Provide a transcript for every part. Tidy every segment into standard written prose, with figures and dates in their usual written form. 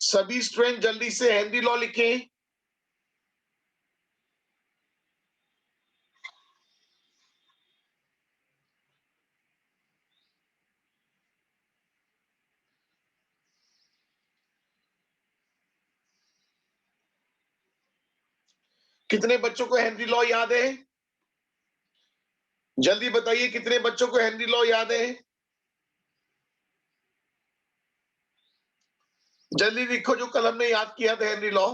सभी स्टूडेंट जल्दी से हेनरी लॉ लिखें। कितने बच्चों को हेनरी लॉ याद है? जल्दी बताइए, कितने बच्चों को हेनरी लॉ याद है? जल्दी लिखो जो कलम ने याद किया था हेनरी लॉ।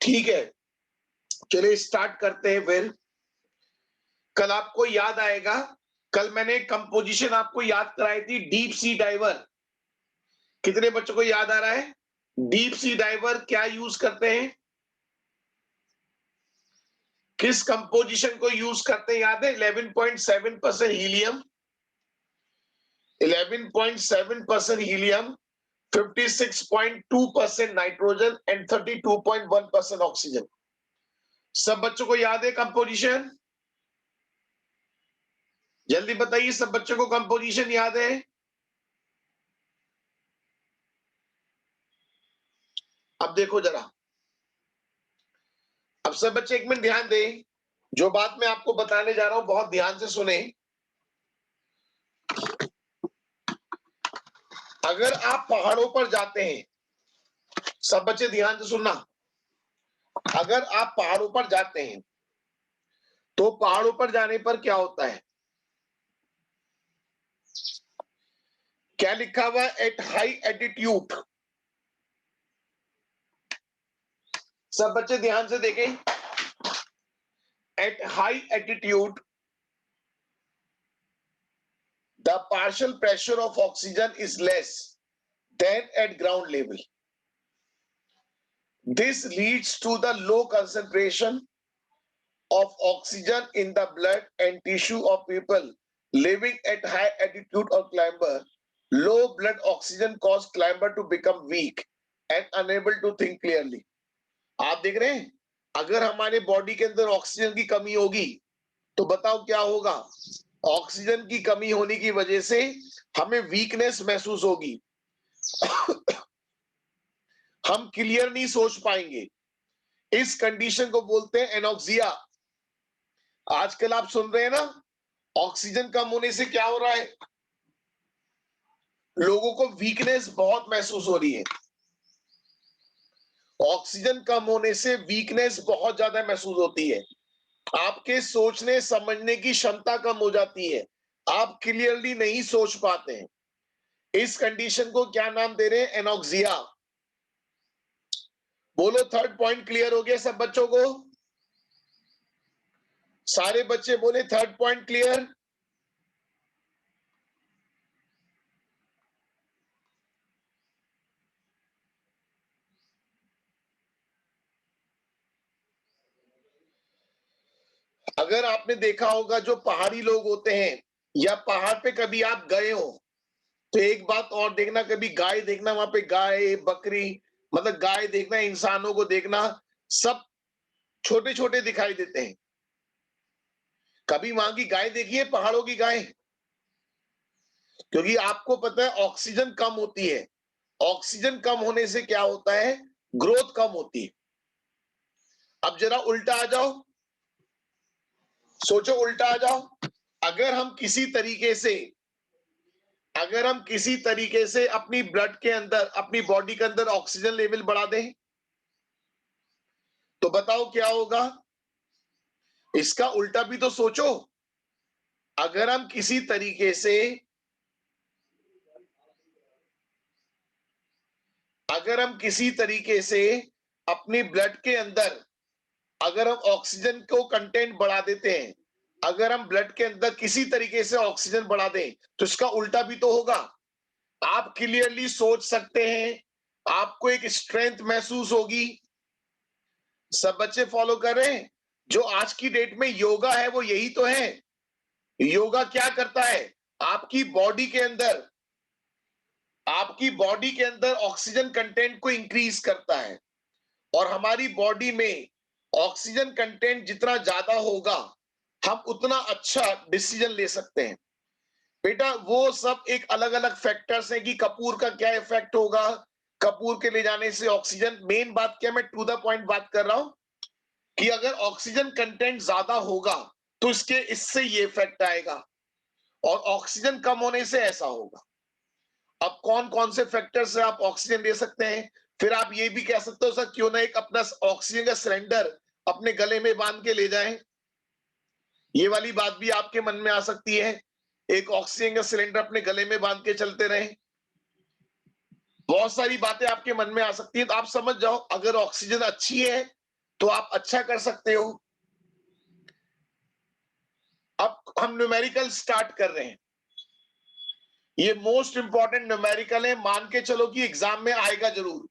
ठीक है, चलिए स्टार्ट करते हैं फिर। कल आपको याद आएगा, कल मैंने कंपोजिशन आपको याद कराई थी, डीप सी डाइवर। कितने बच्चों को याद आ रहा है? डीप सी डाइवर क्या यूज करते हैं? किस कंपोजिशन को यूज करते हैं याद है? 11.7% helium, 11.7% helium, 56.2% nitrogen and 32.1% oxygen. सब बच्चों को याद है कंपोजिशन? जल्दी बताइए, सब बच्चों को कंपोजिशन याद है? अब देखो जरा, अब सब बच्चे एक मिनट ध्यान दें, जो बात मैं आपको बताने जा रहा हूं बहुत ध्यान से सुने। अगर आप पहाड़ों पर जाते हैं, सब बच्चे ध्यान से सुनना, अगर आप पहाड़ों पर जाते हैं तो पहाड़ों पर जाने पर क्या होता है? क्या लिखा हुआ है? At high altitude. सब बच्चे ध्यान से देखें, at high altitude the partial pressure of oxygen is less than at ground level. This leads to the low concentration of oxygen in the blood and tissue of people living at high altitude or climber. Low blood oxygen cause climber to become weak and unable to think clearly. आप देख रहे हैं, अगर हमारे body के अंदर oxygen की कमी होगी तो बताओ क्या होगा? ऑक्सीजन की कमी होने की वजह से हमें वीकनेस महसूस होगी, हम क्लियर नहीं सोच पाएंगे। इस कंडीशन को बोलते हैं एनोक्सिया। आजकल आप सुन रहे हैं ना, ऑक्सीजन कम होने से क्या हो रहा है? लोगों को वीकनेस बहुत महसूस हो रही है। ऑक्सीजन कम होने से वीकनेस बहुत ज्यादा महसूस होती है। आपके सोचने समझने की क्षमता कम हो जाती है, आप क्लियरली नहीं सोच पाते हैं। इस कंडीशन को क्या नाम दे रहे हैं? एनोक्सिया। बोलो, थर्ड पॉइंट क्लियर हो गया सब बच्चों को? सारे बच्चे बोले थर्ड पॉइंट क्लियर। अगर आपने देखा होगा, जो पहाड़ी लोग होते हैं या पहाड़ पे कभी आप गए हो तो एक बात और देखना, कभी गाय देखना, वहां पे गाय बकरी, मतलब गाय देखना, इंसानों को देखना, सब छोटे छोटे दिखाई देते हैं। कभी वहां की गाय देखी है, पहाड़ों की गाय? क्योंकि आपको पता है ऑक्सीजन कम होती है, ऑक्सीजन कम होने से क्या होता है? ग्रोथ कम होती है। अब जरा उल्टा आ जाओ, सोचो, उल्टा आ जाओ। अगर हम किसी तरीके से, अगर हम किसी तरीके से अपनी ब्लड के अंदर, अपनी बॉडी के अंदर ऑक्सीजन लेवल बढ़ा दें तो बताओ क्या होगा? इसका उल्टा भी तो सोचो। अगर हम किसी तरीके से, अगर हम किसी तरीके से अपनी ब्लड के अंदर, अगर हम ऑक्सीजन को कंटेंट बढ़ा देते हैं, अगर हम ब्लड के अंदर किसी तरीके से ऑक्सीजन बढ़ा दें तो इसका उल्टा भी तो होगा। आप क्लियरली सोच सकते हैं, आपको एक स्ट्रेंथ महसूस होगी। सब बच्चे फॉलो कर रहे हैं? जो आज की डेट में योगा है वो यही तो है। योगा क्या करता है? आपकी बॉडी के अंदर ऑक्सीजन कंटेंट को इंक्रीज करता है, और हमारी बॉडी में ऑक्सीजन कंटेंट जितना ज्यादा होगा, हम उतना अच्छा डिसीजन ले सकते हैं। बेटा वो सब एक अलग अलग फैक्टर्स हैं कि कपूर का क्या इफेक्ट होगा, कपूर के ले जाने से ऑक्सीजन, मेन बात क्या, मैं टू द पॉइंट बात कर रहा हूं कि अगर ऑक्सीजन कंटेंट ज्यादा होगा तो इससे ये इफेक्ट आएगा, और ऑक्सीजन कम होने से ऐसा होगा। अब कौन कौन से फैक्टर से आप ऑक्सीजन ले सकते हैं? फिर आप ये भी कह सकते हो सर क्यों ना एक अपना ऑक्सीजन का सिलेंडर अपने गले में बांध के ले जाएं। ये वाली बात भी आपके मन में आ सकती है, एक ऑक्सीजन का सिलेंडर अपने गले में बांध के चलते रहें। बहुत सारी बातें आपके मन में आ सकती है, तो आप समझ जाओ अगर ऑक्सीजन अच्छी है तो आप अच्छा कर सकते हो। अब हम न्यूमेरिकल स्टार्ट कर रहे हैं। ये मोस्ट इंपॉर्टेंट न्यूमेरिकल है, मान के चलो कि एग्जाम में आएगा जरूर।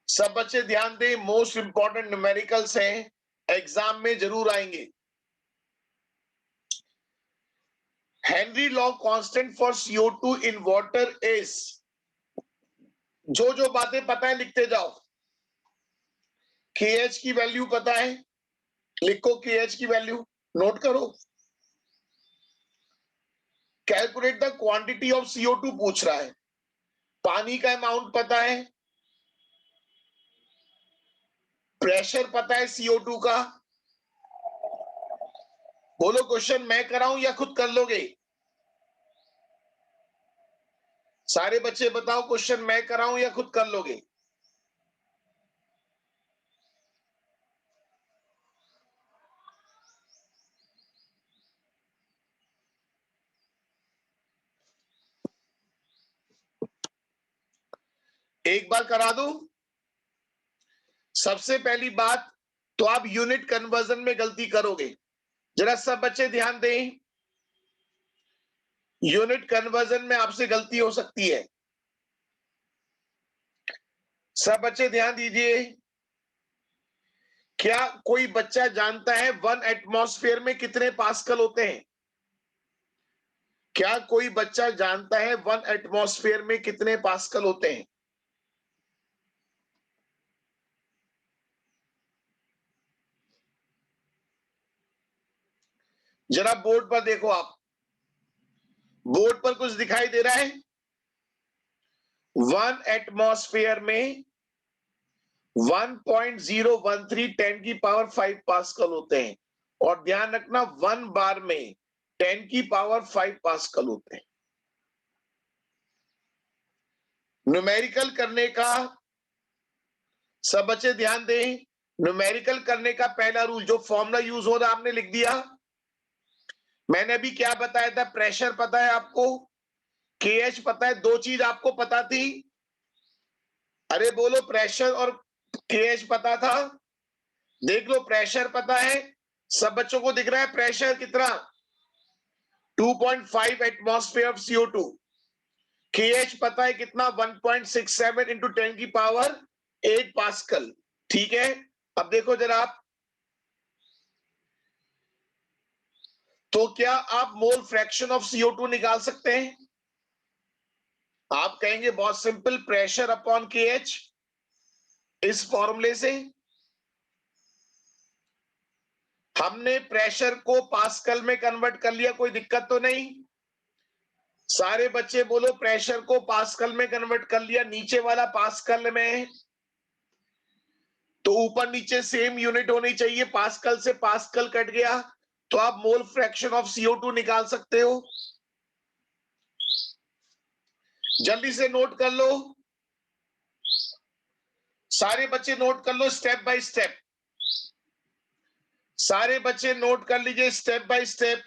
सब बच्चे ध्यान दें, मोस्ट इंपॉर्टेंट न्यूमेरिकल्स हैं, एग्जाम में जरूर आएंगे। Henry law constant for CO2 in water is, जो जो बातें पता है लिखते जाओ। KH की वैल्यू पता है, लिखो KH की वैल्यू, नोट करो। Calculate the quantity of CO2 पूछ रहा है। पानी का अमाउंट पता है, प्रेशर पता है CO2 का। बोलो क्वेश्चन मैं कराऊं या खुद कर लोगे? सारे बच्चे बताओ, क्वेश्चन मैं कराऊं या खुद कर लोगे? एक बार करा दूं? सबसे पहली बात तो आप यूनिट कन्वर्जन में गलती करोगे। जरा सब बच्चे ध्यान दें, यूनिट कन्वर्जन में आपसे गलती हो सकती है। सब बच्चे ध्यान दीजिए। क्या कोई बच्चा जानता है 1 एटमॉस्फेयर में कितने पास्कल होते हैं? क्या कोई बच्चा जानता है 1 एटमॉस्फेयर में कितने पास्कल होते हैं? जरा बोर्ड पर देखो आप, बोर्ड पर कुछ दिखाई दे रहा है? 1 एटमॉस्फेयर में 1.013 10 की पावर 5 पास्कल होते हैं, और ध्यान रखना 1 बार में 10 की पावर 5 पास्कल होते हैं। न्यूमेरिकल करने का, सब बच्चे ध्यान दें, न्यूमेरिकल करने का पहला रूल, जो फॉर्मूला यूज हो रहा आपने लिख दिया। मैंने अभी क्या बताया था? प्रेशर पता है आपको, KH पता है, दो चीज आपको पता थी। अरे बोलो, प्रेशर और KH पता था। देख लो, प्रेशर पता है, सब बच्चों को दिख रहा है प्रेशर कितना, 2.5 एटमॉस्फेयर ऑफ CO2। KH पता है कितना, 1.67 इंटू 10 की पावर 8 पास्कल। ठीक है, अब देखो जरा आप, तो क्या आप मोल फ्रैक्शन ऑफ CO2 निकाल सकते हैं? आप कहेंगे बहुत सिंपल, प्रेशर अपॉन KH, इस फॉर्मूले से। हमने प्रेशर को पास्कल में कन्वर्ट कर लिया, कोई दिक्कत तो नहीं? सारे बच्चे बोलो, प्रेशर को पास्कल में कन्वर्ट कर लिया, नीचे वाला पास्कल में, तो ऊपर नीचे सेम यूनिट होनी चाहिए, पास्कल से पास्कल कट गया तो आप मोल फ्रैक्शन ऑफ CO2 निकाल सकते हो। जल्दी से नोट कर लो, सारे बच्चे नोट कर लो स्टेप बाय स्टेप। सारे बच्चे नोट कर लीजिए स्टेप बाय स्टेप।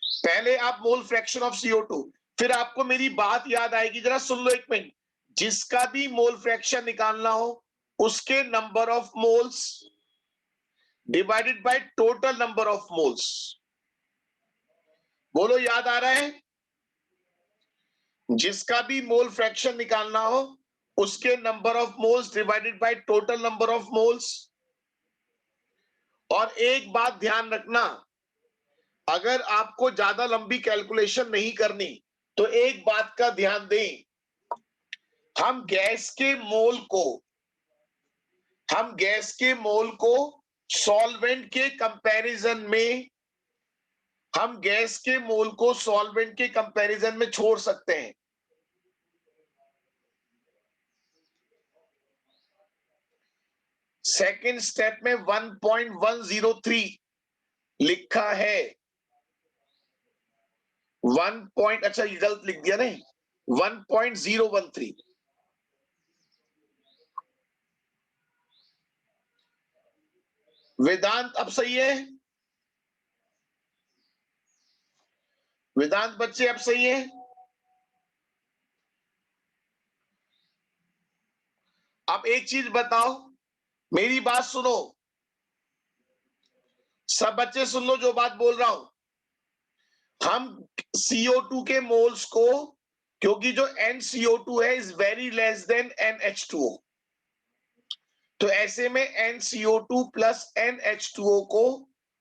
पहले आप मोल फ्रैक्शन ऑफ CO2, फिर आपको मेरी बात याद आएगी, जरा सुन लो एक मिनट। जिसका भी मोल फ्रैक्शन निकालना हो, उसके number of moles divided by total number of moles. बोलो, याद आ रहा है? जिसका भी मोल फ्रैक्शन निकालना हो, उसके number of moles divided by total number of moles. और एक बात ध्यान रखना, अगर आपको ज्यादा लंबी कैलकुलेशन नहीं करनी तो एक बात का ध्यान दें, हम गैस के मोल को सॉल्वेंट के कंपैरिजन में छोड़ सकते हैं। सेकेंड स्टेप में 1.103 लिखा है, अच्छा ये गलत लिख दिया नहीं, 1.013। वेदांत अब सही है? वेदांत बच्चे अब सही है? अब एक चीज बताओ, मेरी बात सुनो, सब बच्चे सुन लो जो बात बोल रहा हूं। हम CO2 के मोल्स को, क्योंकि जो NCO2 है is very less than NH2O, तो ऐसे में NCO2 प्लस NH2O को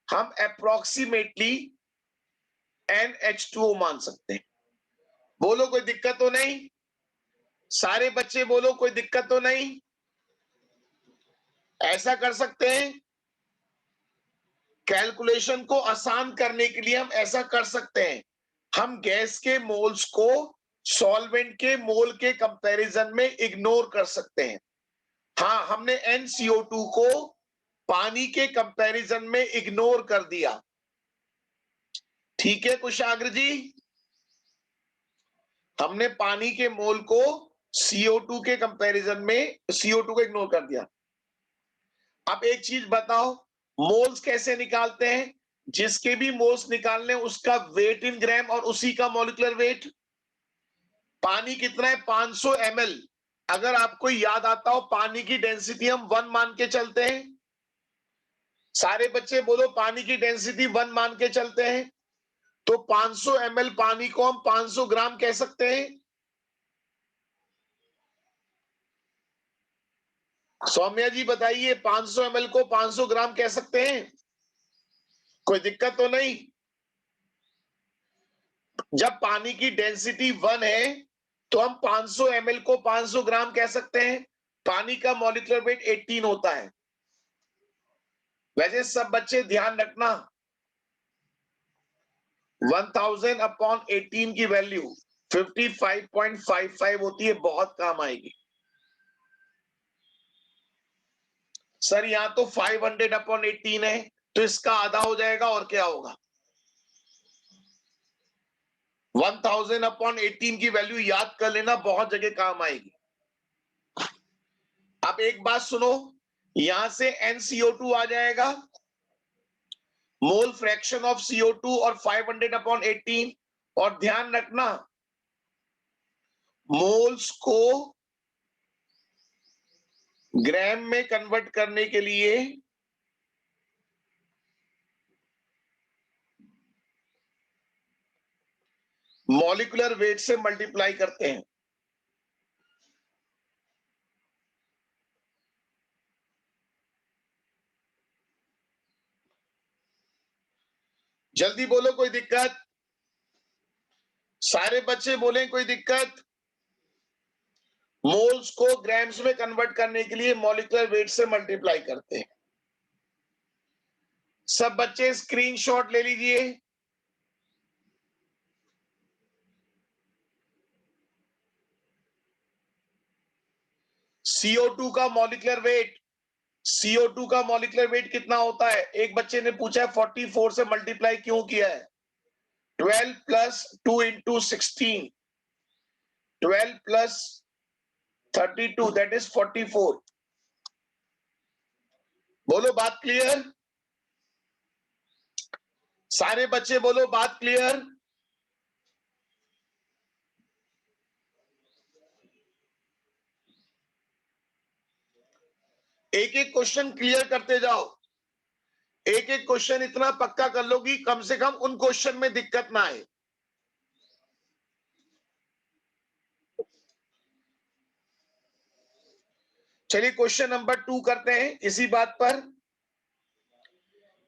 हम अप्रोक्सीमेटली NH2O मान सकते हैं। बोलो कोई दिक्कत तो नहीं? सारे बच्चे बोलो कोई दिक्कत तो नहीं? ऐसा कर सकते हैं, कैलकुलेशन को आसान करने के लिए हम ऐसा कर सकते हैं, हम गैस के मोल्स को सॉल्वेंट के मोल के कंपैरिजन में इग्नोर कर सकते हैं। हाँ, हमने NCO2 को पानी के कंपैरिजन में इग्नोर कर दिया। ठीक है कुशाग्र जी, हमने पानी के मोल को CO2 के कंपैरिजन में CO2 को इग्नोर कर दिया। अब एक चीज बताओ, मोल्स कैसे निकालते हैं? जिसके भी मोल्स निकालने उसका वेट इन ग्राम और उसी का मॉलिक्यूलर वेट। पानी कितना है? 500 ml। अगर आपको याद आता हो, पानी की डेंसिटी हम 1 मान के चलते हैं। सारे बच्चे बोलो, पानी की डेंसिटी 1 मान के चलते हैं, तो 500 ml पानी को हम 500 ग्राम कह सकते हैं। सौम्या जी बताइए, 500 ml को 500 ग्राम कह सकते हैं? कोई दिक्कत तो नहीं? जब पानी की डेंसिटी 1 है तो हम 500 ml को 500 ग्राम कह सकते हैं। पानी का मॉलिक्यूलर वेट 18 होता है। वैसे सब बच्चे ध्यान रखना, 1000 अपॉन 18 की वैल्यू 55.55 होती है, बहुत काम आएगी। सर यहां तो 500 अपॉन 18 है, तो इसका आधा हो जाएगा, और क्या होगा? 1000 अपॉन 18 की वैल्यू याद कर लेना, बहुत जगह काम आएगी। अब एक बात सुनो, यहां से NCO2 आ जाएगा, मोल फ्रैक्शन ऑफ CO2 और 500 अपॉन 18। और ध्यान रखना, मोल्स को ग्राम में कन्वर्ट करने के लिए मॉलिक्यूलर वेट से मल्टीप्लाई करते हैं। जल्दी बोलो कोई दिक्कत? सारे बच्चे बोलें कोई दिक्कत? मोल्स को ग्राम्स में कन्वर्ट करने के लिए मॉलिक्यूलर वेट से मल्टीप्लाई करते हैं। सब बच्चे स्क्रीनशॉट ले लीजिए। CO2 का मॉलिक्यूलर वेट, CO2 का मॉलिक्यूलर वेट कितना होता है? एक बच्चे ने पूछा है 44 से मल्टीप्लाई क्यों किया है? 12 plus 2 into 16, 12 plus 32, that is 44। बोलो बात क्लियर? सारे बच्चे बोलो बात क्लियर? एक एक क्वेश्चन क्लियर करते जाओ, एक एक क्वेश्चन इतना पक्का कर लो कि कम से कम उन क्वेश्चन में दिक्कत ना आए। चलिए क्वेश्चन नंबर 2 करते हैं इसी बात पर।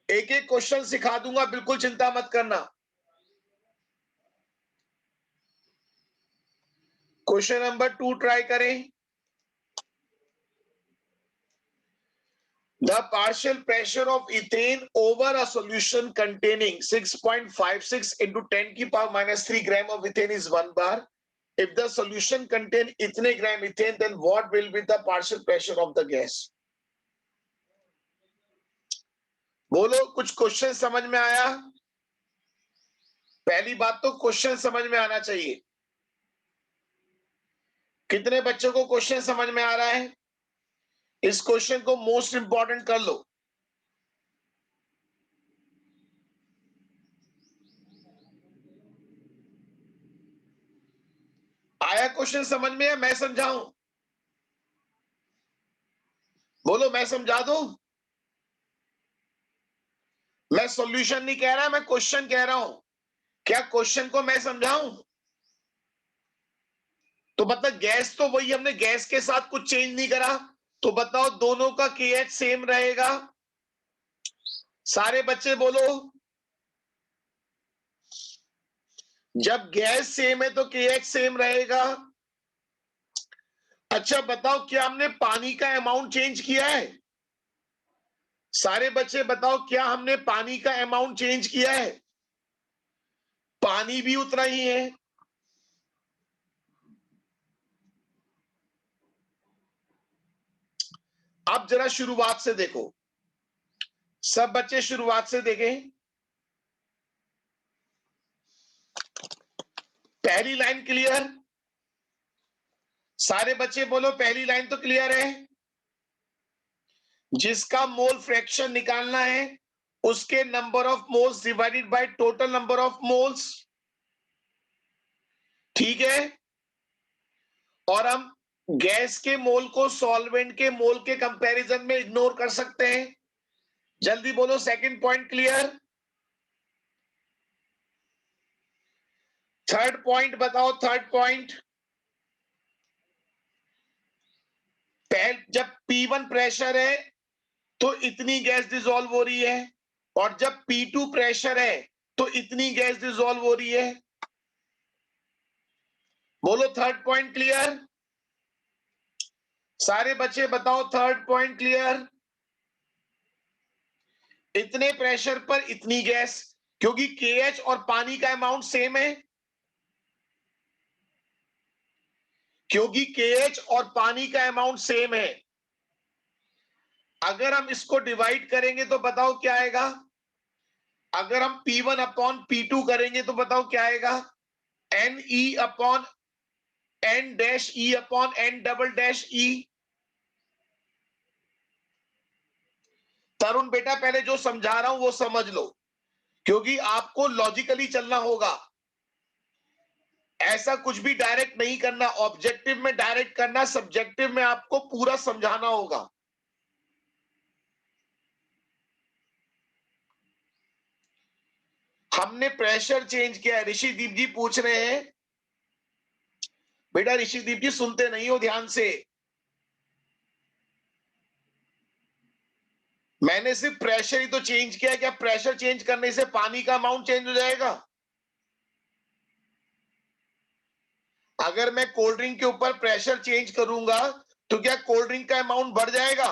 एक एक क्वेश्चन सिखा दूंगा, बिल्कुल चिंता मत करना। क्वेश्चन नंबर 2 ट्राई करें। The partial pressure of ethane over a solution containing 6.56 into 10 की power minus 3 gram of ethane is 1 bar. If the solution contain इतने gram ethane, then what will be the partial pressure of the gas? बोलो, कुछ question समझ में आया? पहली बात तो क्वेश्चन समझ में आना चाहिए। कितने बच्चों को क्वेश्चन समझ में आ रहा है? इस क्वेश्चन को मोस्ट इंपॉर्टेंट कर लो। आया क्वेश्चन समझ में, या मैं समझाऊं? बोलो, मैं समझा दूं? मैं सॉल्यूशन नहीं कह रहा, मैं क्वेश्चन कह रहा हूं। क्या क्वेश्चन को मैं समझाऊं? तो मतलब गैस तो वही, हमने गैस के साथ कुछ चेंज नहीं करा। तो बताओ, दोनों का केएच सेम रहेगा? सारे बच्चे बोलो। जब गैस सेम है तो केएच सेम रहेगा। अच्छा बताओ, क्या हमने पानी का अमाउंट चेंज किया है? सारे बच्चे बताओ, क्या हमने पानी का अमाउंट चेंज किया है? पानी भी उतना ही है। अब जरा शुरुआत से देखो, सब बच्चे शुरुआत से देखें। पहली लाइन क्लियर? सारे बच्चे बोलो, पहली लाइन तो क्लियर है। जिसका मोल फ्रैक्शन निकालना है, उसके number of moles divided by total number of moles. ठीक है। और हम गैस के मोल को सॉल्वेंट के मोल के कंपैरिजन में इग्नोर कर सकते हैं। जल्दी बोलो, second point clear? Third point बताओ, थर्ड पॉइंट। जब P1 प्रेशर है तो इतनी गैस डिसॉल्व हो रही है, और जब P2 प्रेशर है तो इतनी गैस डिसॉल्व हो रही है। बोलो, थर्ड पॉइंट क्लियर? सारे बच्चे बताओ, थर्ड पॉइंट क्लियर? इतने प्रेशर पर इतनी गैस, क्योंकि केएच और पानी का अमाउंट सेम है। क्योंकि केएच और पानी का अमाउंट सेम है। अगर हम इसको डिवाइड करेंगे तो बताओ क्या आएगा? अगर हम P1 अपॉन P2 करेंगे तो बताओ क्या आएगा? NE upon N dash E upon N double dash E। तरुण बेटा, पहले जो समझा रहा हूं वो समझ लो, क्योंकि आपको लॉजिकली चलना होगा। ऐसा कुछ भी डायरेक्ट नहीं करना, ऑब्जेक्टिव में डायरेक्ट करना, सब्जेक्टिव में आपको पूरा समझाना होगा। हमने प्रेशर चेंज किया है। ऋषिदीप जी पूछ रहे हैं। बेटा ऋषिदीप जी सुनते नहीं हो ध्यान से। मैंने सिर्फ प्रेशर ही तो चेंज किया। क्या प्रेशर चेंज करने से पानी का अमाउंट चेंज हो जाएगा? अगर मैं कोल्ड ड्रिंक के ऊपर प्रेशर चेंज करूंगा तो क्या कोल्ड ड्रिंक का अमाउंट बढ़ जाएगा,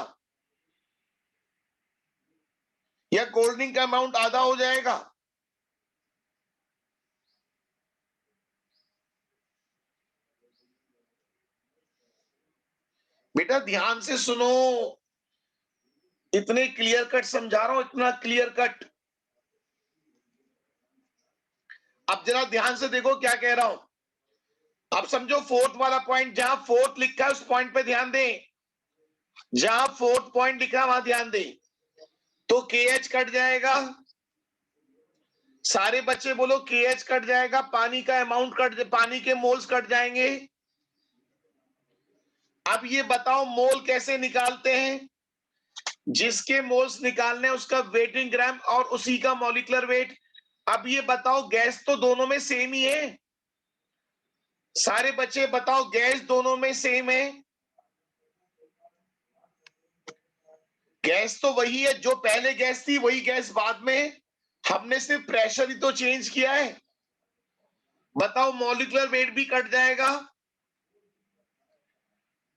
या कोल्ड ड्रिंक का अमाउंट आधा हो जाएगा? बेटा ध्यान से सुनो, इतने क्लियर कट समझा रहा हूं, इतना क्लियर कट। अब जरा ध्यान से देखो क्या कह रहा हूं। अब समझो फोर्थ वाला पॉइंट, जहां फोर्थ लिखा है उस पॉइंट पे ध्यान दें। जहां फोर्थ पॉइंट लिखा है वहां ध्यान दें। तो केएच कट जाएगा। सारे बच्चे बोलो, केएच कट जाएगा, पानी का अमाउंट कट, पानी के मोल्स कट जाएंगे। अब ये बताओ, मोल कैसे निकालते हैं? जिसके मोल्स निकालने उसका वेटिंग ग्राम और उसी का मॉलिक्यूलर वेट। अब ये बताओ, गैस तो दोनों में सेम ही है। सारे बच्चे बताओ, गैस दोनों में सेम है। गैस तो वही है, जो पहले गैस थी वही गैस बाद में, हमने सिर्फ प्रेशर ही तो चेंज किया है। बताओ मॉलिक्यूलर वेट भी कट जाएगा।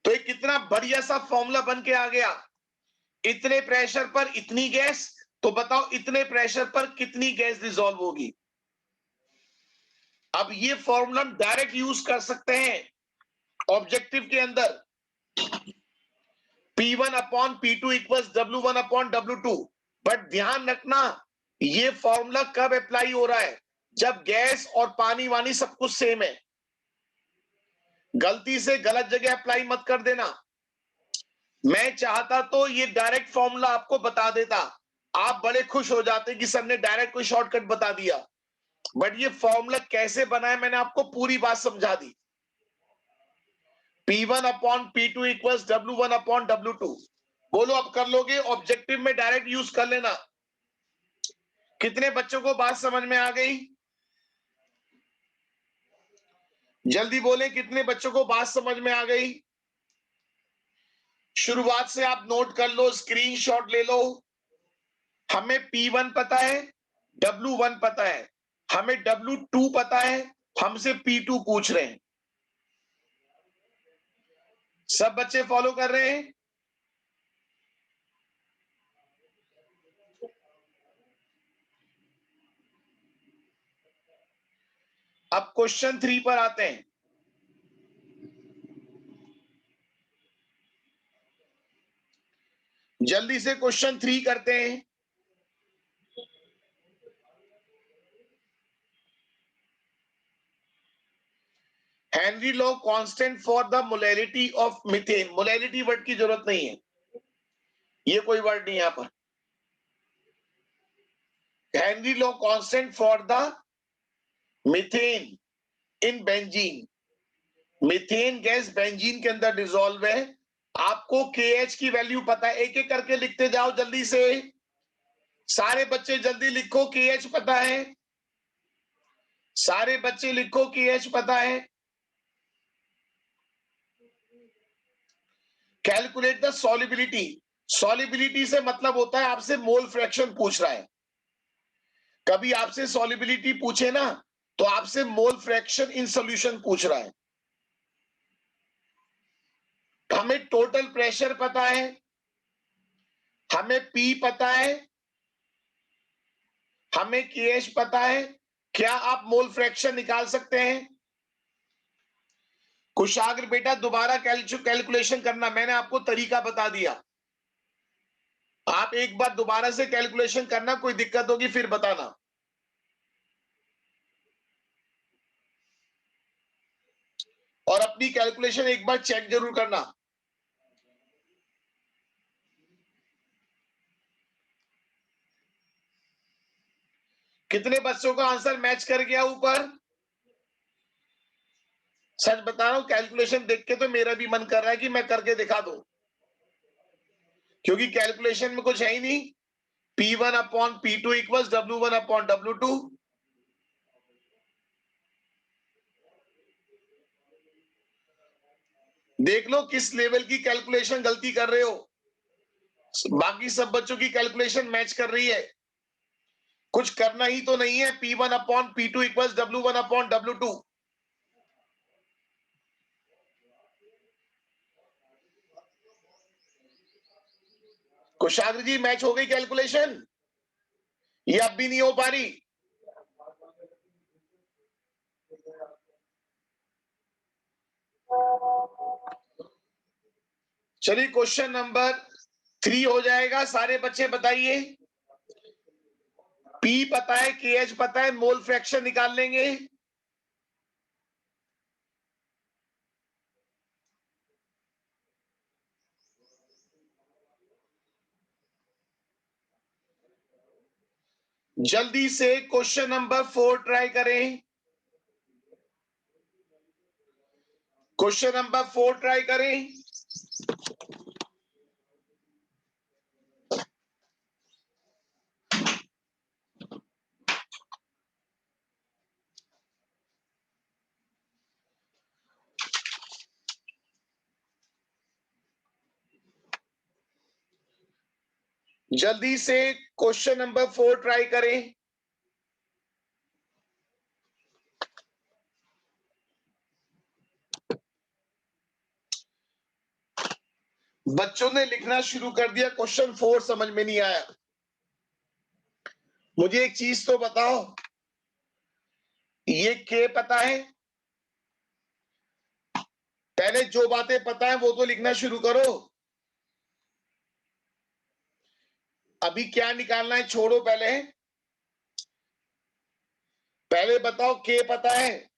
तो ये कितना बढ़िया सा फॉर्मूला बन के आ गया। इतने प्रेशर पर इतनी गैस, तो बताओ इतने प्रेशर पर कितनी गैस डिसॉल्व होगी। अब ये फॉर्मूला हम डायरेक्ट यूज कर सकते हैं ऑब्जेक्टिव के अंदर। P1 upon P2 equals W1 upon W2। But ध्यान रखना, ये फॉर्मूला कब अप्लाई हो रहा है? जब गैस और पानी वानी सब कुछ सेम है। गलती से गलत जगह अप्लाई मत कर देना। मैं चाहता तो ये डायरेक्ट फॉर्मूला आपको बता देता, आप बड़े खुश हो जाते कि सर ने डायरेक्ट कोई शॉर्टकट बता दिया। बट ये फॉर्मूला कैसे बनाए मैंने आपको पूरी बात समझा दी। P1 upon P2 equals W1 upon W2। बोलो अब कर लोगे? ऑब्जेक्टिव में डायरेक्ट यूज कर लेना। कितने बच्चों को बात समझ में आ गई? जल्दी बोले, कितने बच्चों को बात समझ में आ गई? शुरुआत से आप नोट कर लो, स्क्रीनशॉट ले लो। हमें P1 पता है, W1 पता है, हमें W2 पता है, हमसे P2 पूछ रहे हैं। सब बच्चे फॉलो कर रहे हैं? अब क्वेश्चन 3 पर आते हैं। जल्दी से क्वेश्चन 3 करते हैं। Henry law constant for the molarity of methane. Molarity word की जरूरत नहीं है, ये कोई वर्ड नहीं यहां पर। Henry law constant for the methane in benzene. Methane gas benzene के अंदर डिसॉल्व है। आपको KH की वैल्यू पता है, एक एक करके लिखते जाओ जल्दी से। सारे बच्चे जल्दी लिखो, KH पता है। सारे बच्चे लिखो, KH पता है। Calculate the solubility. सॉल्युबिलिटी से मतलब होता है आपसे मोल फ्रैक्शन पूछ रहा है। कभी आपसे सॉल्युबिलिटी पूछे ना, तो आपसे मोल फ्रैक्शन इन सॉल्यूशन पूछ रहा है। हमें टोटल प्रेशर पता है, हमें P पता है, हमें KH पता है। क्या आप मोल फ्रैक्शन निकाल सकते हैं? कुशाग्र बेटा दोबारा कैलकुलेशन करना, मैंने आपको तरीका बता दिया। आप एक बार दोबारा से कैलकुलेशन करना, कोई दिक्कत होगी फिर बताना। और अपनी कैलकुलेशन एक बार चेक जरूर करना। कितने बच्चों का आंसर मैच कर गया ऊपर? सच बता रहा हूं, कैलकुलेशन देख के तो मेरा भी मन कर रहा है कि मैं करके दिखा दूं, क्योंकि कैलकुलेशन में कुछ है ही नहीं। P1 upon P2 equals W1 upon W2। देख लो किस लेवल की कैलकुलेशन गलती कर रहे हो। बाकी सब बच्चों की कैलकुलेशन मैच कर रही है। कुछ करना ही तो नहीं है। P1 upon P2 equals W1 upon W2। कुशाग्र जी मैच हो गई कैलकुलेशन? ये अब भी नहीं हो पा रही? चलिए क्वेश्चन नंबर 3 हो जाएगा। सारे बच्चे बताइए। P पता है, KH पता है, मोल फ्रैक्शन निकाल लेंगे। जल्दी से क्वेश्चन नंबर 4 ट्राई करें। क्वेश्चन नंबर 4 ट्राई करें। जल्दी से क्वेश्चन नंबर 4 ट्राई करें। बच्चों ने लिखना शुरू कर दिया, क्वेश्चन 4 समझ में नहीं आया। मुझे एक चीज तो बताओ, ये के पता है? पहले जो बातें पता है वो तो लिखना शुरू करो। अभी क्या निकालना है छोड़ो, पहले बताओ के पता है?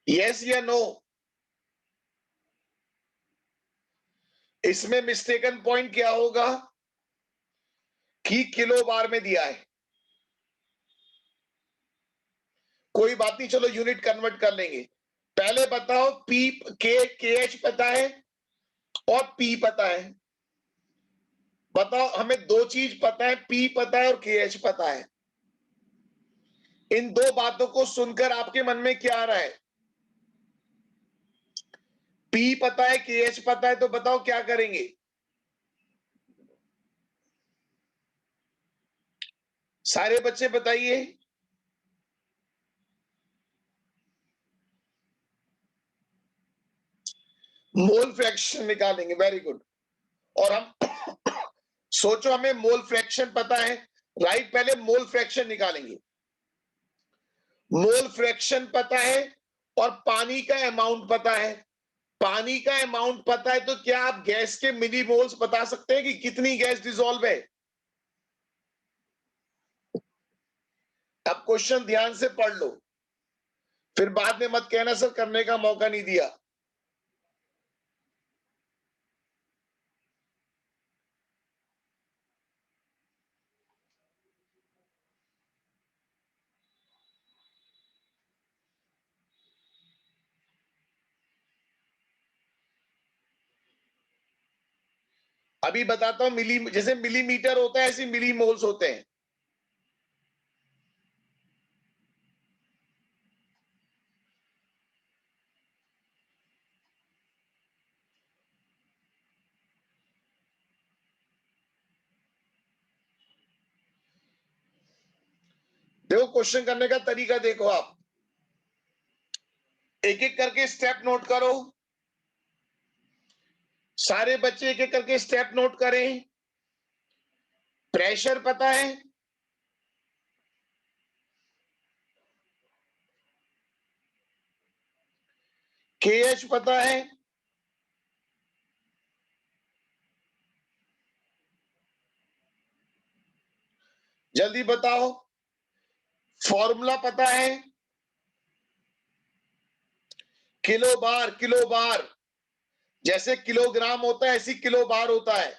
यस या नो? इसमें मिस्टेकन पॉइंट क्या होगा कि किलो बार में दिया है। कोई बात नहीं, चलो यूनिट कन्वर्ट कर लेंगे। पहले बताओ पी के एच पता है और पी पता है। बताओ, हमें दो चीज पता है, पी पता है और के एच पता है। इन दो बातों को सुनकर आपके मन में क्या आ रहा है? पी पता है, के एच पता है, तो बताओ क्या करेंगे? सारे बच्चे बताइए। मोल फ्रैक्शन निकालेंगे, वेरी गुड। और हम सोचो हमें मोल फ्रैक्शन पता है, राइट? पहले मोल फ्रैक्शन निकालेंगे। मोल फ्रैक्शन पता है और पानी का अमाउंट पता है। पानी का अमाउंट पता है, तो क्या आप गैस के मिली मोल्स बता सकते हैं कि कितनी गैस डिसॉल्व है? अब क्वेश्चन ध्यान से पढ़ लो, फिर बाद में मत कहना सर करने का मौका नहीं दिया। अभी बताता हूं, मिली जैसे मिलीमीटर होता है ऐसे मिली मोल्स होते हैं। देखो क्वेश्चन करने का तरीका देखो, आप एक एक करके स्टेप नोट करो। सारे बच्चे एक एक करके स्टेप नोट करें। प्रेशर पता है, के एच पता है, जल्दी बताओ। फॉर्मूला पता है, किलो बार जैसे किलोग्राम होता है ऐसी किलो बार होता है।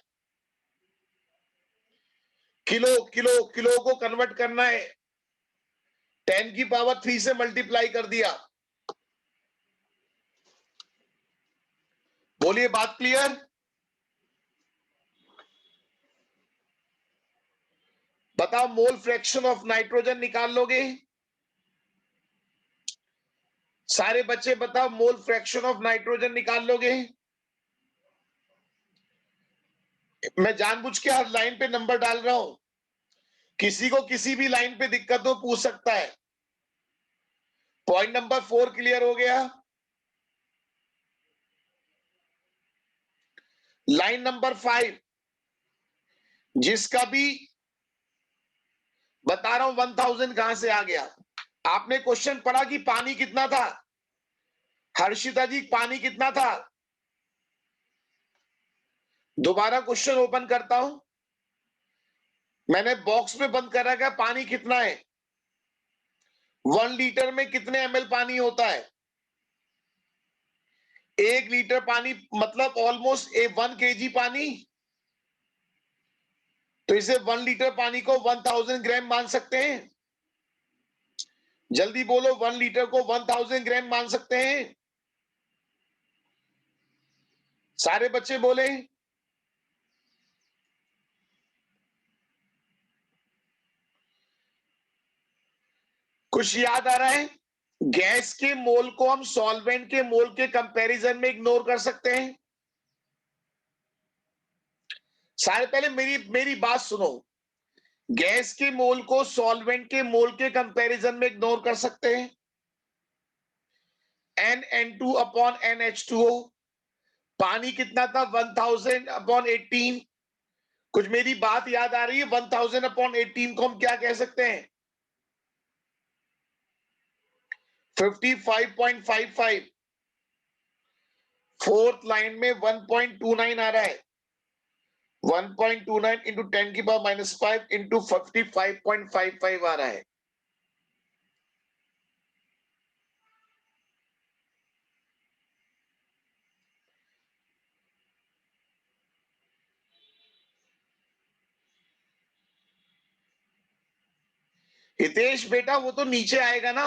किलो किलो किलो को कन्वर्ट करना है, 10 की पावर 3 से मल्टीप्लाई कर दिया। बोलिए, बात क्लियर? बताओ, मोल फ्रैक्शन ऑफ नाइट्रोजन निकाल लोगे? सारे बच्चे बताओ, मोल फ्रैक्शन ऑफ नाइट्रोजन निकाल लोगे? मैं जानबूझ के हर लाइन पे नंबर डाल रहा हूं, किसी को किसी भी लाइन पे दिक्कत हो पूछ सकता है। पॉइंट नंबर 4 क्लियर हो गया। लाइन नंबर 5, जिसका भी बता रहा हूं 1000 कहां से आ गया? आपने क्वेश्चन पढ़ा कि पानी कितना था? हर्षिता जी, पानी कितना था? दोबारा क्वेश्चन ओपन करता हूं, मैंने बॉक्स में बंद कर रखा है, पानी कितना है? 1 लीटर में कितने ml पानी होता है? 1 लीटर पानी मतलब ऑलमोस्ट 1 kg पानी। तो इसे 1 लीटर पानी को 1000 ग्राम मान सकते हैं? जल्दी बोलो, 1 लीटर को 1000 ग्राम मान सकते हैं? सारे बच्चे बोले। कुछ याद आ रहा है? गैस के मोल को हम सॉल्वेंट के मोल के कंपैरिजन में इग्नोर कर सकते हैं? सारे पहले मेरी मेरी बात सुनो। गैस के मोल को सॉल्वेंट के मोल के कंपैरिजन में इग्नोर कर सकते हैं। NN2 upon NH2O। पानी कितना था 1000 अपॉन 18। कुछ मेरी बात याद आ रही है? 1000 अपॉन 18 को हम क्या कह सकते हैं? 55.55। फोर्थ लाइन में 1.29 आ रहा है। 1.29 इंटू 10 की पावर -5 इंटू 55.55 आ रहा है। हितेश बेटा वो तो नीचे आएगा ना।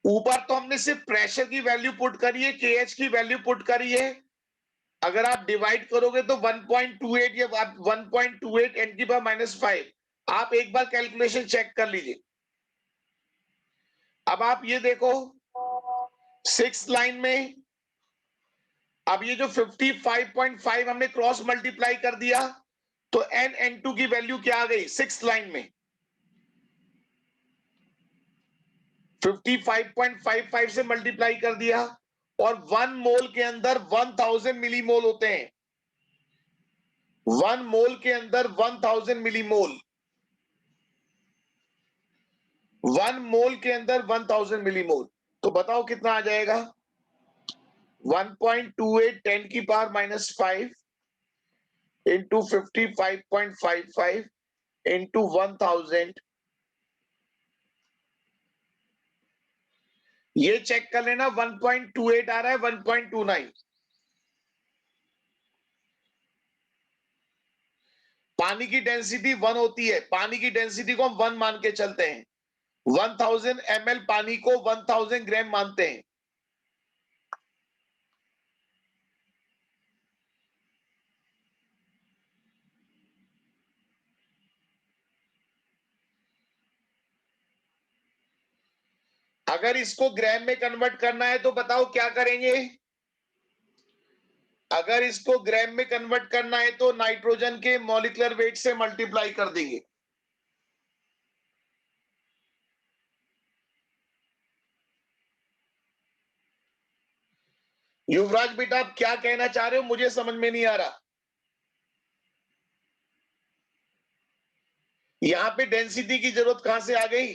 ऊपर तो हमने सिर्फ प्रेशर की वैल्यू पुट करी है, केएच की वैल्यू पुट करी है। अगर आप डिवाइड करोगे तो 1.28 या 1.28 10 की पावर -5। आप एक बार कैलकुलेशन चेक कर लीजिए। अब आप ये देखो 6 लाइन में, अब ये जो 55.5 हमने क्रॉस मल्टीप्लाई कर दिया तो NN2 की वैल्यू क्या आ गई 6 लाइन में? 55.55 से मल्टीप्लाई कर दिया और 1 मोल के अंदर 1000 मिलीमोल होते हैं। 1 मोल के अंदर 1000 मिलीमोल। 1 मोल के अंदर 1000 मिलीमोल। तो बताओ कितना आ जाएगा? 1.28 10 की पावर -5 इंटू 55.55 इंटू 1000। ये चेक कर लेना 1.28 आ रहा है 1.29। पानी की डेंसिटी 1 होती है, पानी की डेंसिटी को हम 1 मान के चलते हैं। 1000 ml पानी को 1000 ग्राम मानते हैं। अगर इसको ग्राम में कन्वर्ट करना है तो बताओ क्या करेंगे? अगर इसको ग्राम में कन्वर्ट करना है तो नाइट्रोजन के मॉलिक्यूलर वेट से मल्टीप्लाई कर देंगे। युवराज बेटा आप क्या कहना चाह रहे हो? मुझे समझ में नहीं आ रहा। यहां पे डेंसिटी की जरूरत कहां से आ गई?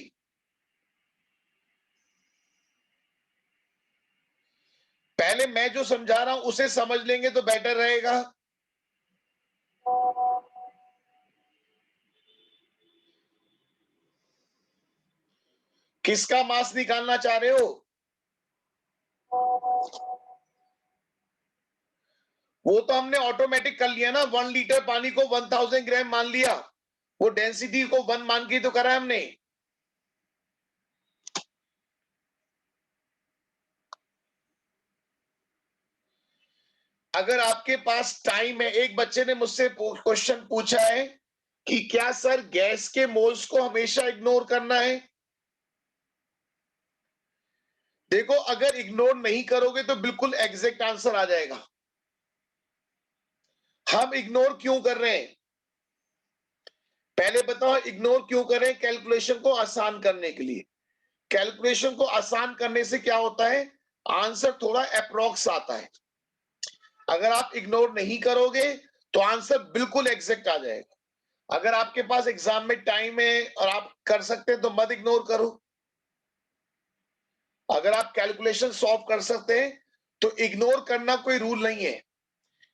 पहले मैं जो समझा रहा हूं उसे समझ लेंगे तो बेटर रहेगा। किसका मास निकालना चाह रहे हो? वो तो हमने ऑटोमेटिक कर लिया ना। 1 लीटर पानी को 1000 ग्राम मान लिया। वो डेंसिटी को 1 मान के तो करा हमने। अगर आपके पास टाइम है, एक बच्चे ने मुझसे क्वेश्चन पूछा है कि क्या सर गैस के मोल्स को हमेशा इग्नोर करना है? देखो अगर इग्नोर नहीं करोगे तो बिल्कुल एग्जैक्ट आंसर आ जाएगा। हम इग्नोर क्यों कर रहे हैं? पहले बताओ इग्नोर क्यों कर रहे हैं? कैलकुलेशन को आसान करने के लिए। कैलकुलेशन को आसान करने से क्या होता है? आंसर थोड़ा अप्रोक्स आता है। अगर आप इग्नोर नहीं करोगे तो आंसर बिल्कुल एग्जैक्ट आ जाएगा। अगर आपके पास एग्जाम में टाइम है और आप कर सकते हैं तो मत इग्नोर करो। अगर आप कैलकुलेशन सॉल्व कर सकते हैं तो इग्नोर करना कोई रूल नहीं है।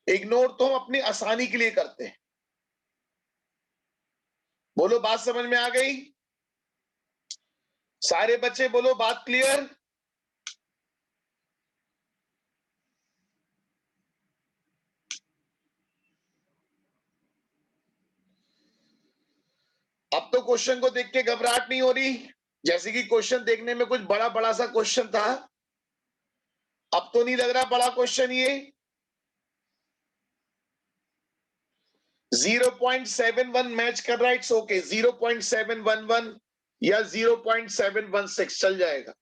इग्नोर तो हम अपनी आसानी के लिए करते हैं। बोलो बात समझ में आ गई? सारे बच्चे बोलो बात क्लियर? अब तो क्वेश्चन को देख के घबराहट नहीं हो रही, जैसे कि क्वेश्चन देखने में कुछ बड़ा बड़ा सा क्वेश्चन था। अब तो नहीं लग रहा बड़ा क्वेश्चन ये। 0.71 मैच कर रहा है, इट्स ओके। 0.711 या 0.716 चल जाएगा।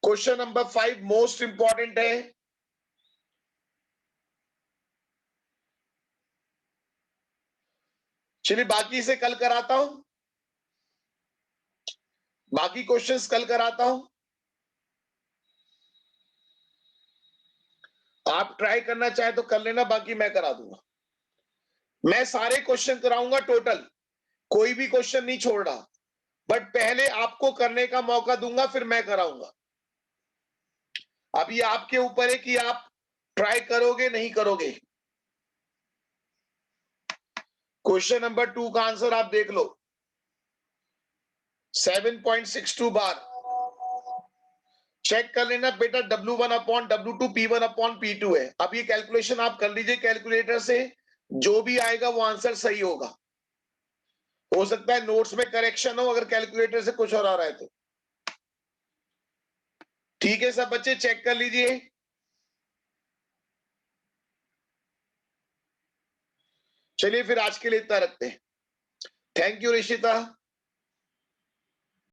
क्वेश्चन नंबर 5 मोस्ट इंपॉर्टेंट है। चलिए बाकी से कल कराता हूं, बाकी क्वेश्चंस कल कराता हूं। आप ट्राई करना चाहे तो कर लेना, बाकी मैं करा दूंगा। मैं सारे क्वेश्चन कराऊंगा टोटल, कोई भी क्वेश्चन नहीं छोड़ रहा, बट पहले आपको करने का मौका दूंगा, फिर मैं कराऊंगा। अब ये आपके ऊपर है कि आप ट्राई करोगे नहीं करोगे। क्वेश्चन नंबर 2 का आंसर आप देख लो, 7.62 बार। चेक कर लेना बेटा, W1 upon W2 P1 upon P2 है। अब ये कैलकुलेशन आप कर लीजिए कैलकुलेटर से, जो भी आएगा वो आंसर सही होगा। हो सकता है नोट्स में करेक्शन हो अगर कैलकुलेटर से कुछ और आ रहा है तो। ठीक है सब बच्चे, चेक कर लीजिए। चलिए फिर आज के लिए इतना रखते हैं। Thank you Rishita.